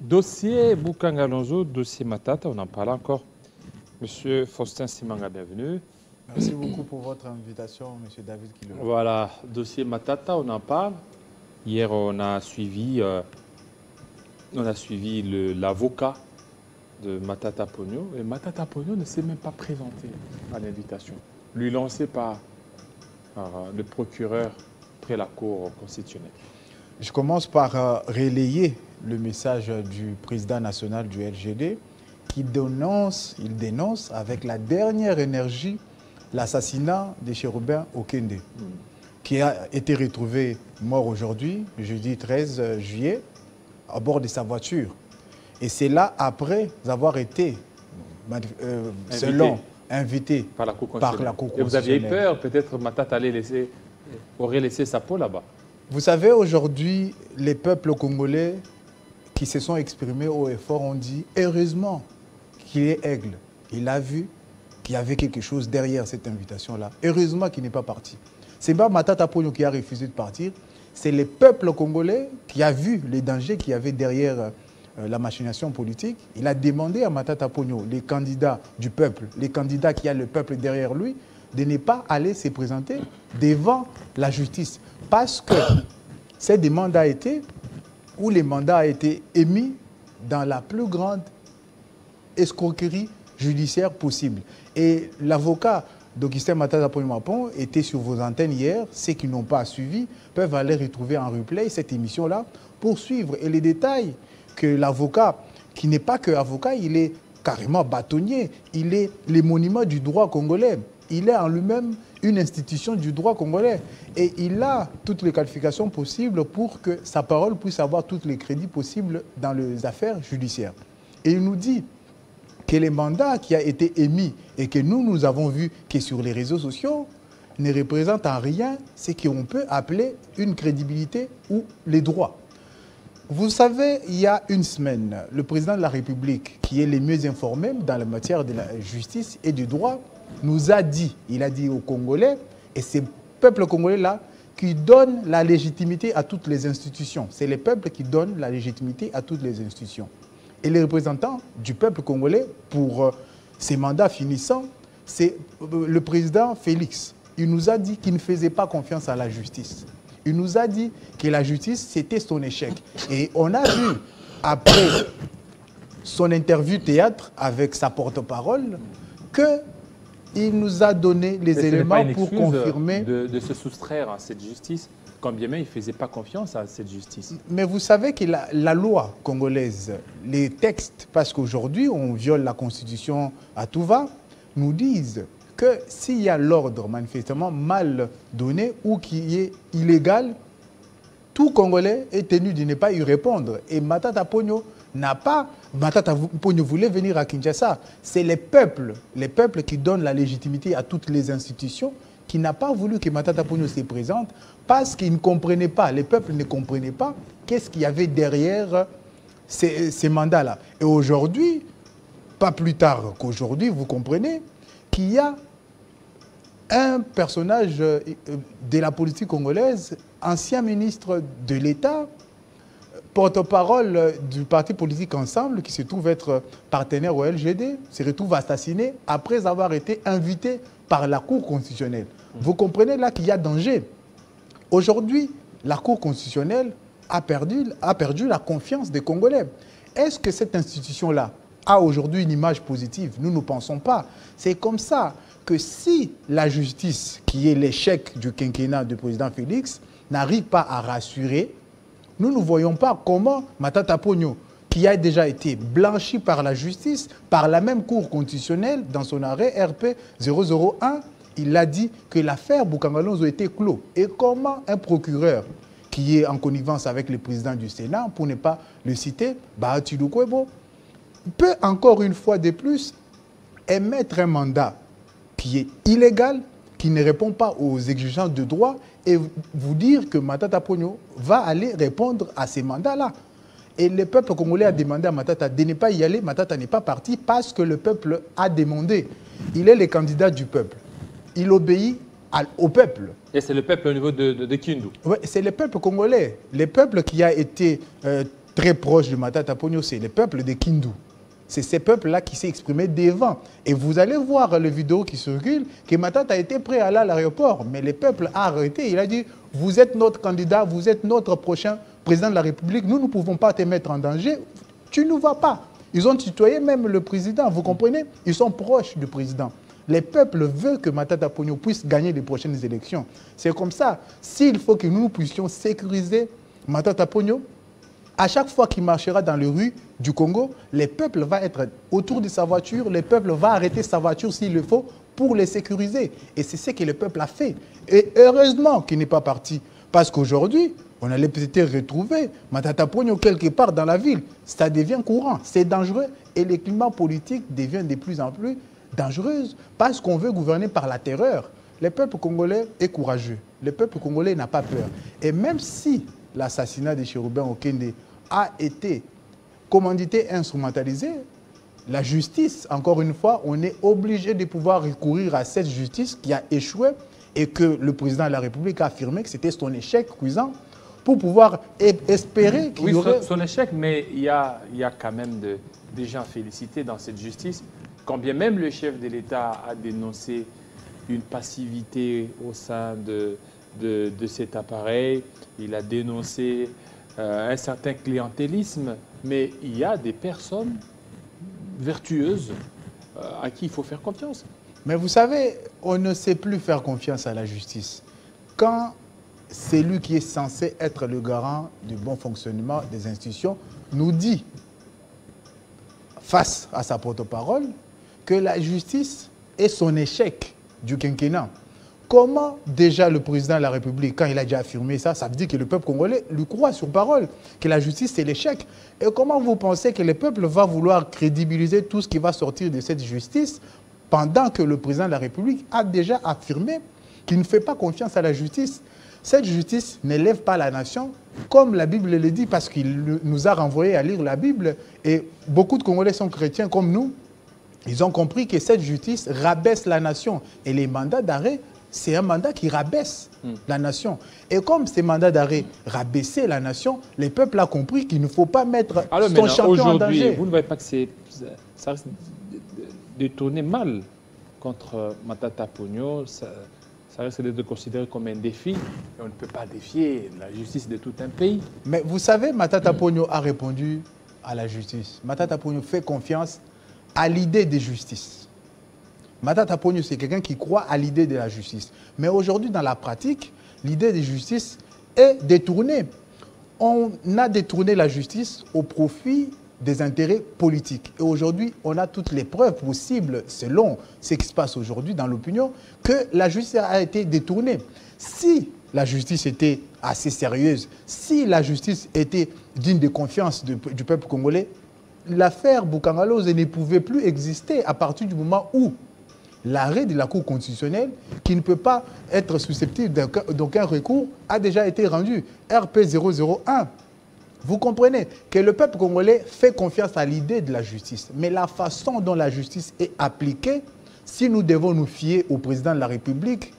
Dossier Boukangalonzo, dossier Matata, on en parle encore. Monsieur Faustin Simanga, bienvenue. Merci beaucoup pour votre invitation, Monsieur David Kilo. Voilà, dossier Matata, on en parle. Hier, on a suivi l'avocat de Matata Ponyo. Et Matata Ponyo ne s'est même pas présenté à l'invitation, lui lancé par le procureur près la Cour constitutionnelle. Je commence par relayer le message du président national du LGD qui dénonce avec la dernière énergie l'assassinat de Chérubin Okende, qui a été retrouvé mort aujourd'hui, jeudi 13 juillet, à bord de sa voiture. Et c'est là après avoir été, invité par la Cour constitutionnelle. Et vous aviez peur, peut-être Matata aurait laissé sa peau là-bas. Vous savez, aujourd'hui, les peuples congolais qui se sont exprimés haut et fort ont dit « Heureusement qu'il est aigle. Il a vu qu'il y avait quelque chose derrière cette invitation-là. Heureusement qu'il n'est pas parti. » Ce n'est pas Matata Ponyo qui a refusé de partir, c'est le peuple congolais qui a vu les dangers qu'il y avait derrière la machination politique. Il a demandé à Matata Ponyo, les candidats du peuple, les candidats qui ont le peuple derrière lui, de ne pas aller se présenter devant la justice. Parce que ces mandats où les mandats ont été émis dans la plus grande escroquerie judiciaire possible. Et l'avocat d'Augustin Matata Ponyo était sur vos antennes hier. Ceux qui n'ont pas suivi peuvent aller retrouver en replay cette émission-là pour suivre. Et les détails que l'avocat, qui n'est pas que avocat, il est carrément bâtonnier, il est le monument du droit congolais. Il est en lui-même une institution du droit congolais. Et il a toutes les qualifications possibles pour que sa parole puisse avoir tous les crédits possibles dans les affaires judiciaires. Et il nous dit que les mandats qui ont été émis et que nous avons vu que sur les réseaux sociaux ne représentent en rien ce qu'on peut appeler une crédibilité ou les droits. Vous savez, il y a une semaine, le président de la République, qui est le mieux informé dans la matière de la justice et du droit, nous a dit, il a dit aux Congolais, et c'est le peuple congolais-là qui donne la légitimité à toutes les institutions. C'est le peuple qui donne la légitimité à toutes les institutions. Et les représentants du peuple congolais, pour ces mandats finissants, c'est le président Félix. Il nous a dit qu'il ne faisait pas confiance à la justice. Il nous a dit que la justice, c'était son échec. Et on a vu, après son interview théâtre avec sa porte-parole, qu'il nous a donné les éléments pour confirmer... De se soustraire à cette justice, quand bien même il ne faisait pas confiance à cette justice. Mais vous savez que la loi congolaise, les textes, parce qu'aujourd'hui on viole la Constitution à tout va, nous disent que s'il y a l'ordre manifestement mal donné ou qui est illégal, tout Congolais est tenu de ne pas y répondre. Et Matata Ponyo n'a pas... Matata Ponyo voulait venir à Kinshasa. C'est les peuples qui donnent la légitimité à toutes les institutions qui n'a pas voulu que Matata Ponyo se présente parce qu'ils ne comprenaient pas, les peuples ne comprenaient pas qu'est-ce qu'il y avait derrière ces mandats-là. Et aujourd'hui, pas plus tard qu'aujourd'hui, vous comprenez qu'il y a un personnage de la politique congolaise, ancien ministre de l'État, porte-parole du parti politique Ensemble, qui se trouve être partenaire au LGD, se retrouve assassiné après avoir été invité par la Cour constitutionnelle. Vous comprenez là qu'il y a danger. Aujourd'hui, la Cour constitutionnelle a perdu la confiance des Congolais. Est-ce que cette institution-là a aujourd'hui une image positive? Nous ne pensons pas. C'est comme ça que si la justice, qui est l'échec du quinquennat du président Félix, n'arrive pas à rassurer, nous ne voyons pas comment Matata Ponyo, qui a déjà été blanchi par la justice, par la même Cour constitutionnelle, dans son arrêt RP 001, il a dit que l'affaire Boukangalonzo était clos. Et comment un procureur qui est en connivence avec le président du Sénat, pour ne pas le citer, Bahati Lukwebo, peut encore une fois de plus émettre un mandat qui est illégal, qui ne répond pas aux exigences de droit, et vous dire que Matata Ponyo va aller répondre à ces mandats-là. Et le peuple congolais a demandé à Matata de ne pas y aller. Matata n'est pas parti parce que le peuple a demandé. Il est le candidat du peuple. Il obéit au peuple. Et c'est le peuple au niveau de Kindu. Oui, c'est le peuple congolais. Le peuple qui a été très proche de Matata Ponyo, c'est le peuple de Kindu. C'est ces peuples-là qui s'est exprimé devant. Et vous allez voir les vidéos qui circulent que Matata était prêt à aller à l'aéroport. Mais le peuple a arrêté. Il a dit, vous êtes notre candidat, vous êtes notre prochain président de la République. Nous ne pouvons pas te mettre en danger. Tu ne vas pas. Ils ont tutoyé même le président. Vous comprenez? Ils sont proches du président. Les peuples veulent que Matata Ponyo puisse gagner les prochaines élections. C'est comme ça. S'il faut que nous puissions sécuriser Matata Ponyo, à chaque fois qu'il marchera dans les rues du Congo, le peuple va être autour de sa voiture, le peuple va arrêter sa voiture s'il le faut pour les sécuriser. Et c'est ce que le peuple a fait. Et heureusement qu'il n'est pas parti. Parce qu'aujourd'hui, on allait peut-être retrouver Matata Ponyo quelque part dans la ville. Ça devient courant, c'est dangereux. Et le climat politique devient de plus en plus dangereux parce qu'on veut gouverner par la terreur. Le peuple congolais est courageux. Le peuple congolais n'a pas peur. Et même si l'assassinat de Chérubin Okende a été commandité, instrumentalisé, la justice, encore une fois, on est obligé de pouvoir recourir à cette justice qui a échoué et que le président de la République a affirmé que c'était son échec cuisant pour pouvoir espérer qu'il y aurait... Oui, son échec, mais il y a quand même des gens félicités dans cette justice. Quand bien même le chef de l'État a dénoncé une passivité au sein de cet appareil, il a dénoncé un certain clientélisme, mais il y a des personnes vertueuses à qui il faut faire confiance. Mais vous savez, on ne sait plus faire confiance à la justice. Quand c'est lui qui est censé être le garant du bon fonctionnement des institutions, nous dit, face à sa porte-parole, que la justice est son échec du quinquennat. Comment déjà le président de la République, quand il a déjà affirmé ça, ça veut dire que le peuple congolais lui croit sur parole, que la justice c'est l'échec. Et comment vous pensez que le peuple va vouloir crédibiliser tout ce qui va sortir de cette justice pendant que le président de la République a déjà affirmé qu'il ne fait pas confiance à la justice? Cette justice n'élève pas la nation, comme la Bible le dit, parce qu'il nous a renvoyé à lire la Bible. Et beaucoup de Congolais sont chrétiens comme nous. Ils ont compris que cette justice rabaisse la nation. Et les mandats d'arrêt, c'est un mandat qui rabaisse la nation. Et comme ces mandats d'arrêt rabaissaient la nation, le peuple a compris qu'il ne faut pas mettre son champion en danger. Vous ne voyez pas que ça risque de tourner mal contre Matata Ponyo, ça risque d'être considéré comme un défi. Et on ne peut pas défier la justice de tout un pays. Mais vous savez, Matata Ponyo a répondu à la justice. Matata Ponyo fait confiance à l'idée de justice. Matata Ponyo, c'est quelqu'un qui croit à l'idée de la justice. Mais aujourd'hui, dans la pratique, l'idée de justice est détournée. On a détourné la justice au profit des intérêts politiques. Et aujourd'hui, on a toutes les preuves possibles, selon ce qui se passe aujourd'hui dans l'opinion, que la justice a été détournée. Si la justice était assez sérieuse, si la justice était digne de confiance du peuple congolais, l'affaire Boukangalose ne pouvait plus exister à partir du moment où l'arrêt de la Cour constitutionnelle, qui ne peut pas être susceptible d'aucun recours, a déjà été rendu. RP 001. Vous comprenez que le peuple congolais fait confiance à l'idée de la justice. Mais la façon dont la justice est appliquée, si nous devons nous fier au président de la République,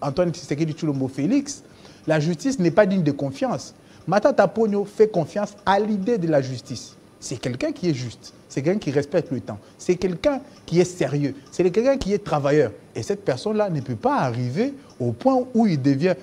Antoine Tshisekedi Tshilombo Félix, la justice n'est pas digne de confiance. Matata Ponyo fait confiance à l'idée de la justice. C'est quelqu'un qui est juste, c'est quelqu'un qui respecte le temps, c'est quelqu'un qui est sérieux, c'est quelqu'un qui est travailleur. Et cette personne-là ne peut pas arriver au point où il devient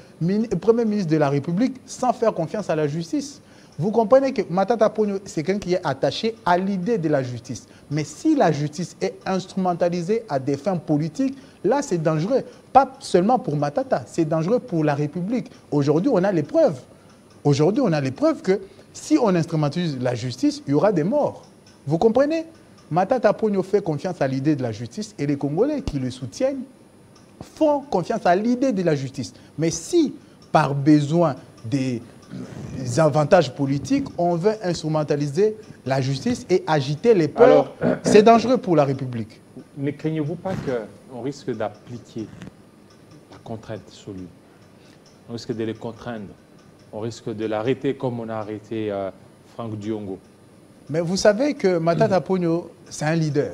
Premier ministre de la République sans faire confiance à la justice. Vous comprenez que Matata Ponyo, c'est quelqu'un qui est attaché à l'idée de la justice. Mais si la justice est instrumentalisée à des fins politiques, là c'est dangereux. Pas seulement pour Matata, c'est dangereux pour la République. Aujourd'hui, on a les preuves. Aujourd'hui, on a les preuves que si on instrumentalise la justice, il y aura des morts. Vous comprenez? Matata Ponyo fait confiance à l'idée de la justice et les Congolais qui le soutiennent font confiance à l'idée de la justice. Mais si, par besoin des avantages politiques, on veut instrumentaliser la justice et agiter les peurs, c'est dangereux pour la République. Ne craignez-vous pas qu'on risque d'appliquer la contrainte sur lui? On risque de les contraindre. On risque de l'arrêter comme on a arrêté Franck Diongo. Mais vous savez que Matata Ponyo, c'est un leader.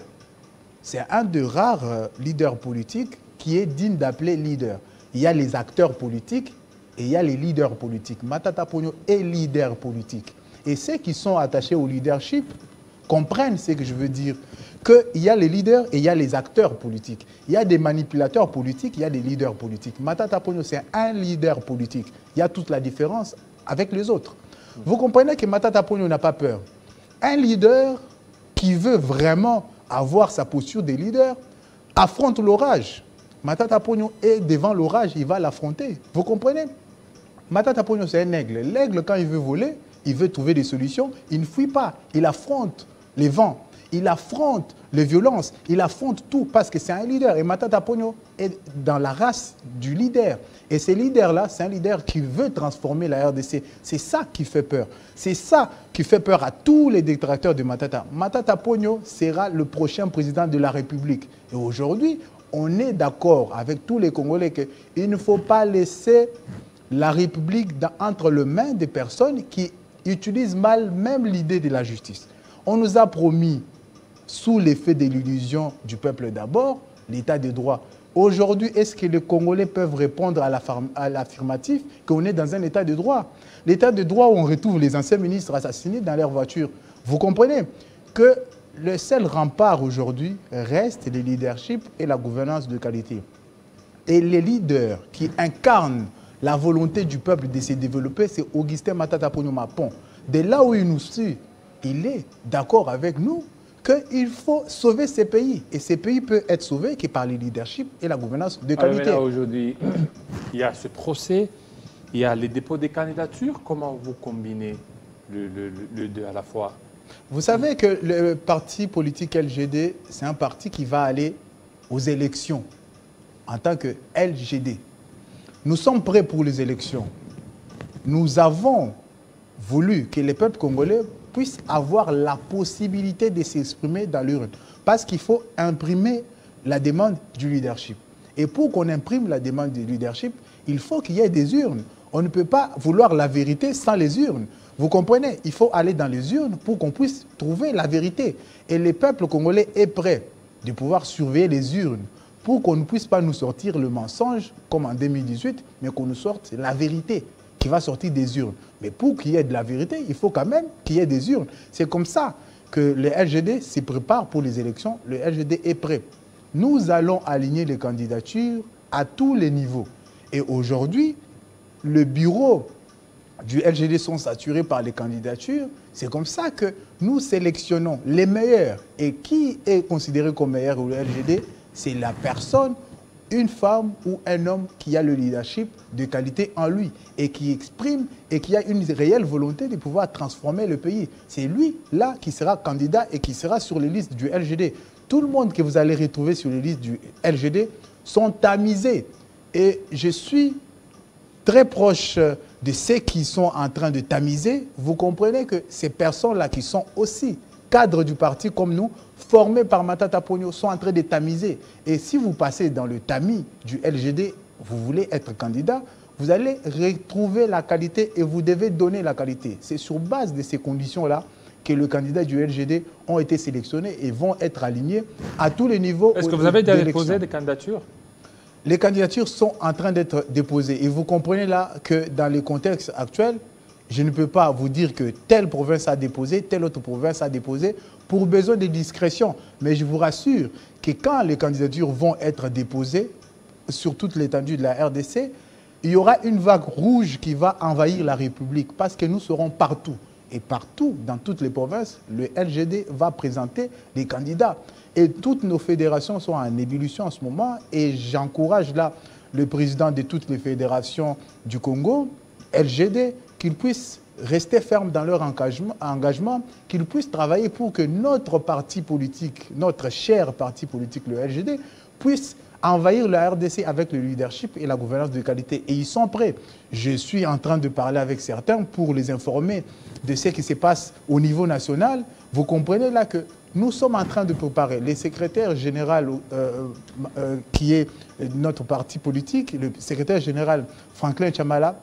C'est un des rares leaders politiques qui est digne d'appeler leader. Il y a les acteurs politiques et il y a les leaders politiques. Matata Ponyo est leader politique. Et ceux qui sont attachés au leadership comprennent ce que je veux dire. Qu'il y a les leaders et il y a les acteurs politiques. Il y a des manipulateurs politiques, il y a des leaders politiques. Matata Ponyo, c'est un leader politique. Il y a toute la différence avec les autres. Vous comprenez que Matata Ponyo n'a pas peur. Un leader qui veut vraiment avoir sa posture de leader affronte l'orage. Matata Ponyo est devant l'orage, il va l'affronter. Vous comprenez? Matata Ponyo, c'est un aigle. L'aigle, quand il veut voler, il veut trouver des solutions, il ne fuit pas, il affronte les vents. Il affronte les violences, il affronte tout parce que c'est un leader. Et Matata Ponyo est dans la race du leader. Et ce leader-là, c'est un leader qui veut transformer la RDC. C'est ça qui fait peur. C'est ça qui fait peur à tous les détracteurs de Matata. Matata Ponyo sera le prochain président de la République. Et aujourd'hui, on est d'accord avec tous les Congolais qu'il ne faut pas laisser la République entre les mains des personnes qui utilisent mal même l'idée de la justice. On nous a promis, sous l'effet de l'illusion du peuple d'abord, l'état de droit. Aujourd'hui, est-ce que les Congolais peuvent répondre à l'affirmatif qu'on est dans un état de droit? L'état de droit où on retrouve les anciens ministres assassinés dans leur voiture. Vous comprenez que le seul rempart aujourd'hui reste le leadership et la gouvernance de qualité. Et les leaders qui incarnent la volonté du peuple de se développer, c'est Augustin Matata Ponyo Mapon. De là où il nous suit, il est d'accord avec nous qu'il faut sauver ces pays. Et ces pays peuvent être sauvés que par le leadership et la gouvernance de qualité. Aujourd'hui, il y a ce procès, il y a les dépôts des candidatures. Comment vous combinez le deux à la fois? Vous savez que le parti politique LGD, c'est un parti qui va aller aux élections en tant que LGD. Nous sommes prêts pour les élections. Nous avons voulu que les peuples congolais puissent avoir la possibilité de s'exprimer dans l'urne. Parce qu'il faut imprimer la demande du leadership. Et pour qu'on imprime la demande du leadership, il faut qu'il y ait des urnes. On ne peut pas vouloir la vérité sans les urnes. Vous comprenez? Il faut aller dans les urnes pour qu'on puisse trouver la vérité. Et le peuple congolais est prêt de pouvoir surveiller les urnes pour qu'on ne puisse pas nous sortir le mensonge comme en 2018, mais qu'on nous sorte la vérité qui va sortir des urnes. Mais pour qu'il y ait de la vérité, il faut quand même qu'il y ait des urnes. C'est comme ça que le LGD se prépare pour les élections. Le LGD est prêt. Nous allons aligner les candidatures à tous les niveaux. Et aujourd'hui, le bureau du LGD sont saturés par les candidatures. C'est comme ça que nous sélectionnons les meilleurs. Et qui est considéré comme meilleur au LGD? C'est la personne, une femme ou un homme qui a le leadership de qualité en lui et qui exprime et qui a une réelle volonté de pouvoir transformer le pays. C'est lui, là, qui sera candidat et qui sera sur les listes du LGD. Tout le monde que vous allez retrouver sur les listes du LGD sont tamisés. Et je suis très proche de ceux qui sont en train de tamiser. Vous comprenez que ces personnes-là qui sont aussi cadres du parti comme nous, formés par Matata Ponyo, sont en train de tamiser. Et si vous passez dans le tamis du LGD, vous voulez être candidat, vous allez retrouver la qualité et vous devez donner la qualité. C'est sur base de ces conditions-là que les candidats du LGD ont été sélectionnés et vont être alignés à tous les niveaux. Est-ce que vous avez déjà déposé des candidatures? Les candidatures sont en train d'être déposées. Et vous comprenez là que dans le contexte actuel, je ne peux pas vous dire que telle province a déposé, telle autre province a déposé, pour besoin de discrétion. Mais je vous rassure que quand les candidatures vont être déposées sur toute l'étendue de la RDC, il y aura une vague rouge qui va envahir la République parce que nous serons partout. Et partout, dans toutes les provinces, le LGD va présenter des candidats. Et toutes nos fédérations sont en ébullition en ce moment. Et j'encourage là le président de toutes les fédérations du Congo, LGD, qu'ils puissent rester fermes dans leur engagement, qu'ils puissent travailler pour que notre parti politique, notre cher parti politique, le LGD, puisse envahir la RDC avec le leadership et la gouvernance de qualité. Et ils sont prêts. Je suis en train de parler avec certains pour les informer de ce qui se passe au niveau national. Vous comprenez là que nous sommes en train de préparer. Le secrétaire général qui est notre parti politique, le secrétaire général Franklin Chamala,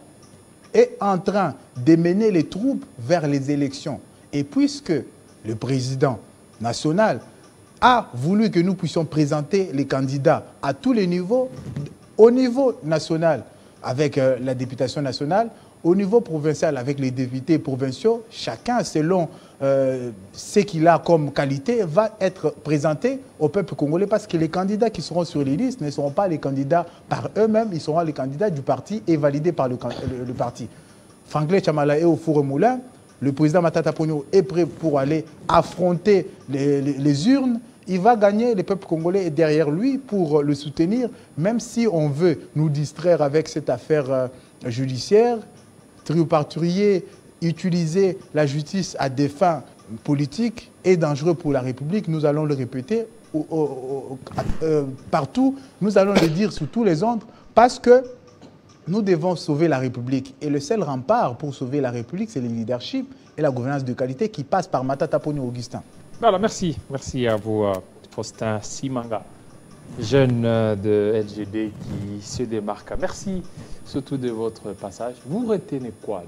est en train de mener les troupes vers les élections. Et puisque le président national a voulu que nous puissions présenter les candidats à tous les niveaux, au niveau national, avec la députation nationale. Au niveau provincial, avec les députés provinciaux, chacun, selon ce qu'il a comme qualité, va être présenté au peuple congolais parce que les candidats qui seront sur les listes ne seront pas les candidats par eux-mêmes, ils seront les candidats du parti et validés par le parti. Franklin Chamala est au four et moulin. Le président Matata Ponyo est prêt pour aller affronter les urnes. Il va gagner, le peuple congolais est derrière lui pour le soutenir, même si on veut nous distraire avec cette affaire judiciaire, triomphatrier, utiliser la justice à des fins politiques est dangereux pour la République. Nous allons le répéter partout, nous allons le dire sous tous les ordres, parce que nous devons sauver la République. Et le seul rempart pour sauver la République, c'est le leadership et la gouvernance de qualité qui passe par Matata Ponyo Augustin. Voilà, merci. Merci à vous, Faustin Simanga, jeune de LGD qui se démarque. Merci surtout de votre passage. Vous retenez quoi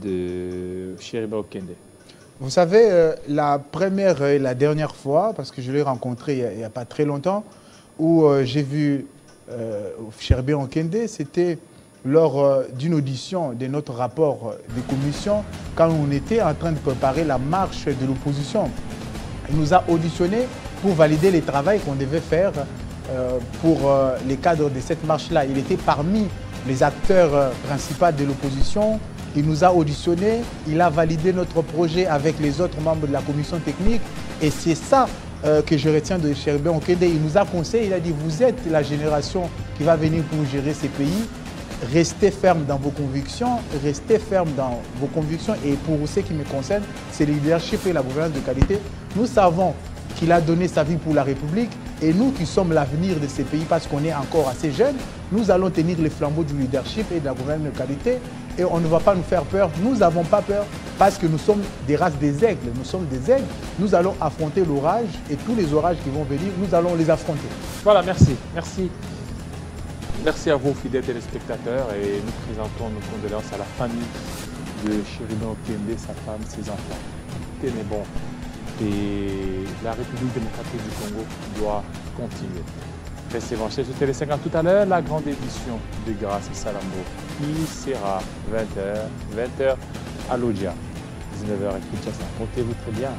de Chériba Okende? Vous savez, la première et la dernière fois, parce que je l'ai rencontré il n'y a pas très longtemps, où j'ai vu Chériba Okende, c'était lors d'une audition de notre rapport de commission, quand on était en train de préparer la marche de l'opposition. Il nous a auditionnés pour valider les travaux qu'on devait faire pour les cadres de cette marche-là. Il était parmi les acteurs principaux de l'opposition. Il nous a auditionnés, il a validé notre projet avec les autres membres de la commission technique. Et c'est ça que je retiens de Chériba Okende. Il nous a conseillé, il a dit, vous êtes la génération qui va venir pour gérer ces pays. Restez ferme dans vos convictions, restez ferme dans vos convictions. Et pour ce qui me concerne, c'est le leadership et la gouvernance de qualité. Nous savons qu'il a donné sa vie pour la République. Et nous qui sommes l'avenir de ces pays, parce qu'on est encore assez jeunes, nous allons tenir les flambeaux du leadership et de la gouvernance de qualité. Et on ne va pas nous faire peur. Nous n'avons pas peur parce que nous sommes des races des aigles. Nous sommes des aigles. Nous allons affronter l'orage et tous les orages qui vont venir, nous allons les affronter. Voilà, merci. Merci. Merci à vous, fidèles téléspectateurs, et nous présentons nos condoléances à la famille de Chériba Okende, sa femme, ses enfants. Tenez bon. Et la République démocratique du Congo doit continuer. Restez branchés sur Télé 50 tout à l'heure, la grande édition de Grâce et Salambo, qui sera 20h à Lodja, 19h à Kinshasa. Portez-vous très bien.